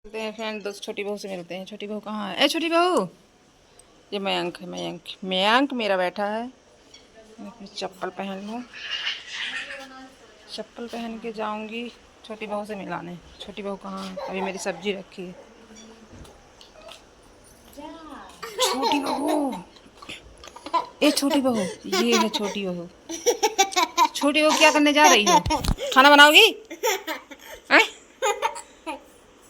मिलते हैं फ्रेंड, दोस्त छोटी बहू से मिलते हैं। छोटी बहू कहाँ है? ए छोटी बहू, ये मयंक है। मयंक मयंक मेरा बैठा है। मैं अपनी चप्पल पहन लूँ, चप्पल पहन के जाऊंगी छोटी बहू से मिलाने। छोटी बहू कहाँ है? अभी मेरी सब्जी रखी है। छोटी बहू, ए छोटी बहू, ये है छोटी बहू। छोटी बहू क्या करने जा रही हो? खाना बनाओगी? हैं?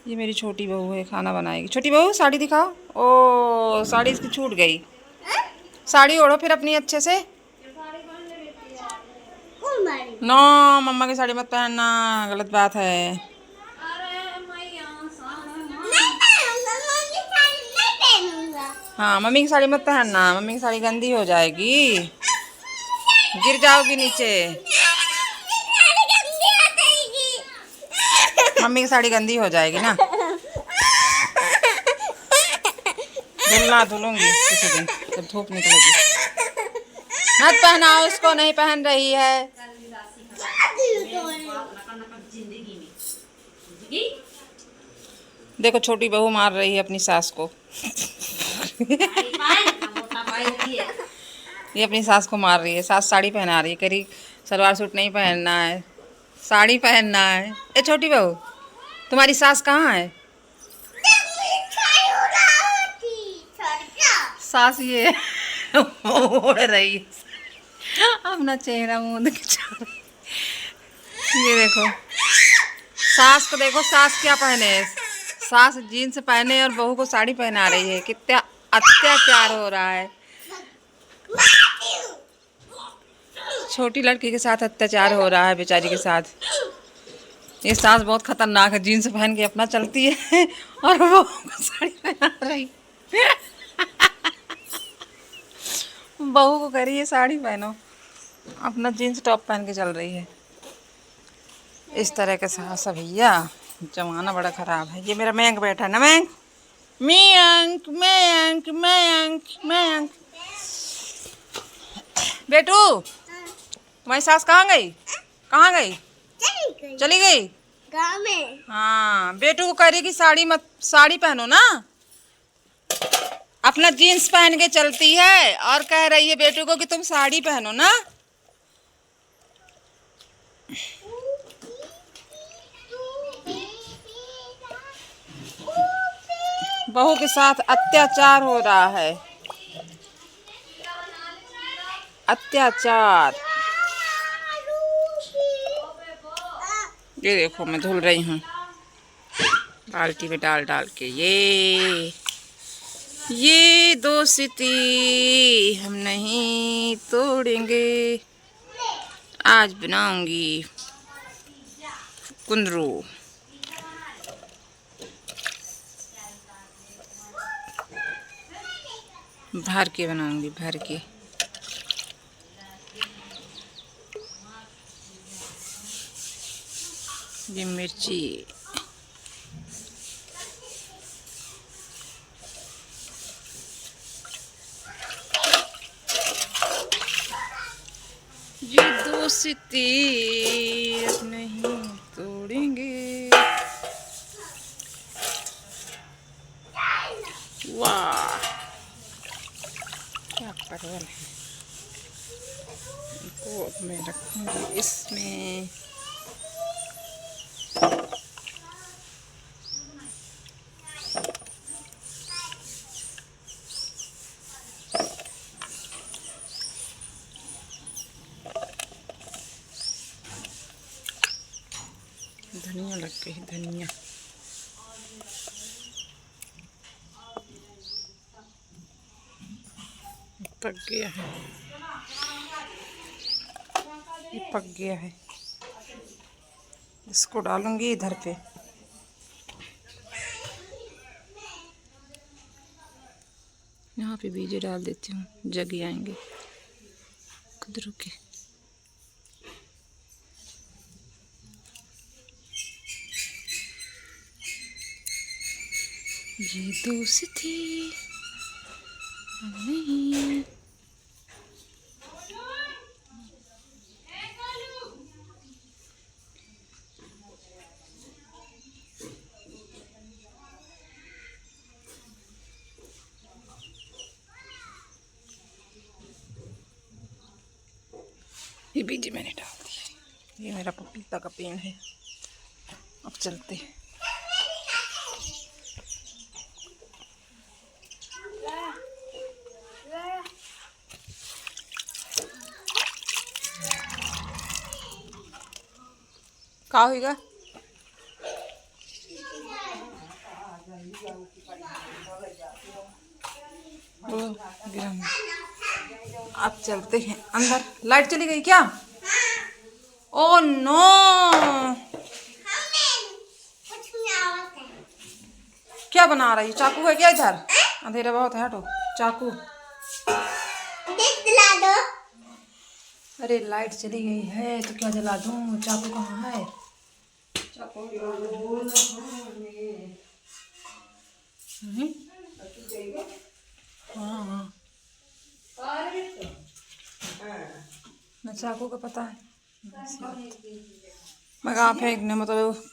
ये मेरी छोटी बहू है, खाना बनाएगी। छोटी बहू साड़ी दिखाओ। ओ साड़ी इसकी छूट गई। साड़ी ओढ़ो फिर अपनी अच्छे से। नो, मम्मा की साड़ी मत पहनना, गलत बात है। हाँ, मम्मी की साड़ी मत पहनना, मम्मी की साड़ी गंदी हो जाएगी, गिर जाओगी नीचे। मम्मी की साड़ी गंदी हो जाएगी ना। धुलना धुलूंगी किसी दिन जब धूप निकलेगी। मत पहनाओ इसको, नहीं पहन रही है। देखो छोटी बहू मार रही है अपनी सास को। ये अपनी सास को मार रही है। सास साड़ी पहना रही है, करी सलवार सूट नहीं पहनना है, साड़ी पहनना है। ए छोटी बहू, तुम्हारी सास कहाँ है? सास ये ओढ़ रही है अपना चेहरा मुंह दिखा। ये देखो सास को, देखो सास क्या पहने है। सास जीन्स पहने और बहू को साड़ी पहना रही है। कितना अत्याचार हो रहा है। छोटी लड़की के साथ अत्याचार हो रहा है बेचारी के साथ। ये सास बहुत खतरनाक है, जीन्स पहन के अपना चलती है और बहू को साड़ी पहना रही। बहू को कह रही है साड़ी पहनो, अपना जीन्स टॉप पहन के चल रही है। इस तरह के सास है भैया, जमाना बड़ा खराब है। ये मेरा मयंक बैठा है ना, मयंक मयंक मयंक मयंक मयंक। बेटू, तुम्हारी सास कहाँ गई? कहाँ गई? चली गई गाँव में। हाँ, बेटू को कह रही कि साड़ी पहनो ना। अपना जीन्स पहन के चलती है और कह रही है बेटू को कि तुम साड़ी पहनो ना। बहू के साथ अत्याचार हो रहा है, अत्याचार। ये देखो मैं धुल रही हूँ बाल्टी में डाल डाल के। ये दोस्ती हम नहीं तोड़ेंगे। आज बनाऊंगी कुंदरू। भर के बनाऊंगी, भर के। ये मिर्ची, ये दोस्ती नहीं तोड़ेंगे। वाह क्या परवल है। इनको अब मैं रखूंगी इसमें। धनिया लग गई, धनिया। पक गया है, ये पक गया है। इसको डालूंगी इधर पे। यहाँ पे बीजे डाल देती हूँ, जग आएंगे खुद रुके। ये दोस्ती नहीं। ये बीज मैंने डाल दिया। ये मेरा पपीता का पेड़ है। अब चलते हैं। क्या होगा? अब चलते हैं अंदर। लाइट चली गई क्या? ओ नो, क्या बना रही? चाकू है क्या इधर? अंधेरा बहुत है, हटो। चाकू अरे लाइट चली गई है तो क्या जला दूं? चाकू कहाँ है? चाकू हाँ मैं चाकू का पता है। मैं कहाँ फेंकने मतलब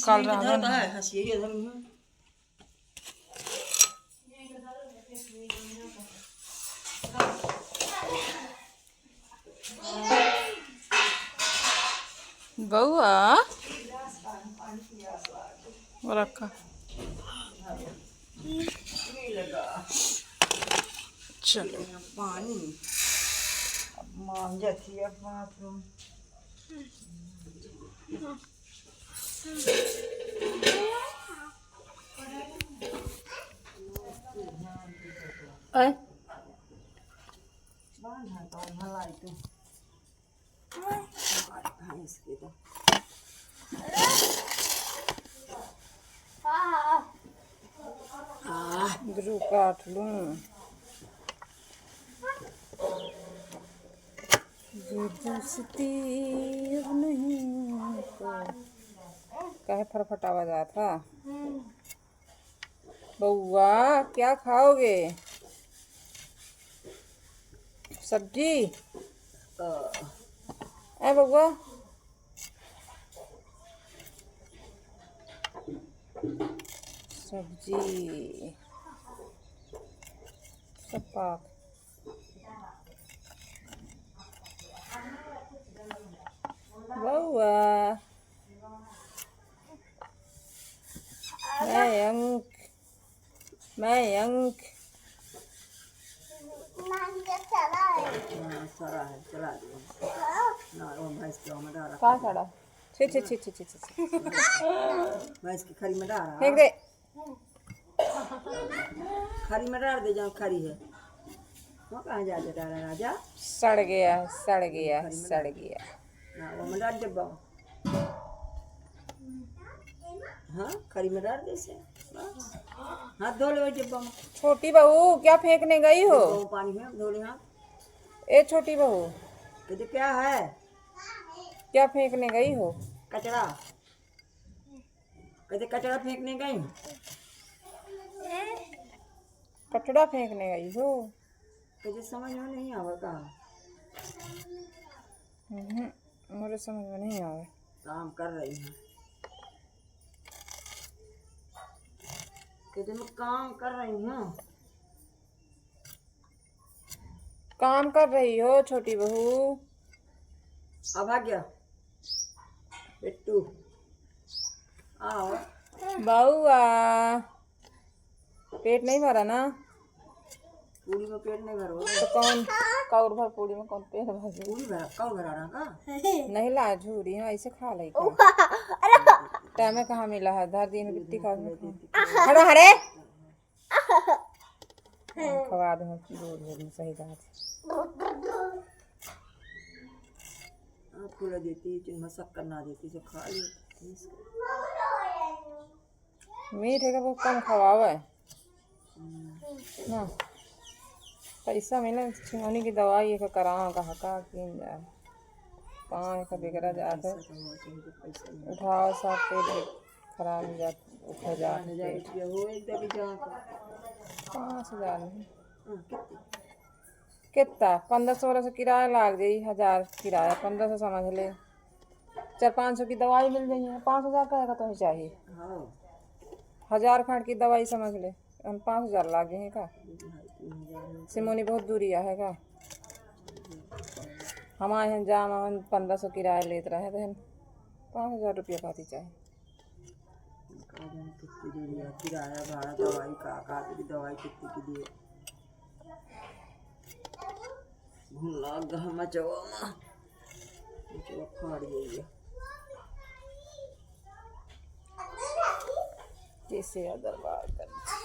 काल रहा है। बउआ वो रखा। चलो पानी मान जाती है बाथरूम। गुरु काट लूं। ये दोस्ती अब नहीं तो काहे फरफट आवाज आया था। बउआ क्या खाओगे? सब्जी? ए बउआ सब्जी सब पाक। बउआ मयंक सारा है चला दो ना वो भैंस के में डाला कहाँ खड़ा? छी छी छी छी छी छी भैंस की खरी में डाला फेंक दे। खरी में डाल दे जहाँ खरी है वो कहाँ जा डाला राजा? सड़ गया सड़ गया सड़ गया। ना वो में डाल डिब्बा। हाँ खरी में डाल दे से हाथ धो ले डिब्बा में। छोटी बहू क्या फेंकने गई हो? पानी में धो ले हाथ। ए छोटी बहू कहते क्या है? क्या फेंकने गई हो? कचरा। कहते कचरा फेंकने गई। कचड़ा फेंकने गई हो? कहते समझ में नहीं आवेगा। मुझे समझ में नहीं आवे। काम कर रही है। कहते मैं काम कर रही हूँ। काम कर रही हो छोटी बहू? अब आ गया बिट्टू आओ। बउआ पेट नहीं भरा ना? पूरी में पेट नहीं भरो तो कौन कौर भर पूरी में कौन पेट भर? पूरी भरा कौन भरा रहा का? नहीं ला झूरी है ऐसे खा ले टाइम कहाँ मिला है? धर दिन बिट्टी खा हरा हरे खवा दूँ दूध सही बात। फूला देती चिन्ह शक्कर ना देती जो खा ले। मीठ है वो कम खवावे ना। पैसा मिले छिंगोनी की दवाई एक कराओ कहा का किन जाए पाँव का बिगड़ा जाते उठाओ सब पेट खराब हो जाता उठा जाते। 5,000 नहीं कितना 1500 से किराया लाग जाई। 1000 किराया 1500 समझ ले। 400-500 की दवाई मिल जाइए। 5000 का तो चाहिए। 1000 खंड की दवाई समझ ले हम 5000 लाग गए का। सिमोनी बहुत दूरी है का। हम आए हैं जाम 1500 किराया लेते रहे थे 5000 रुपया खाती चाहे कितनी देरी है किराया भाड़ा दवाई का की दवाई कितनी की दिए लग मचवा फाड़ गई है कैसे दरबार कर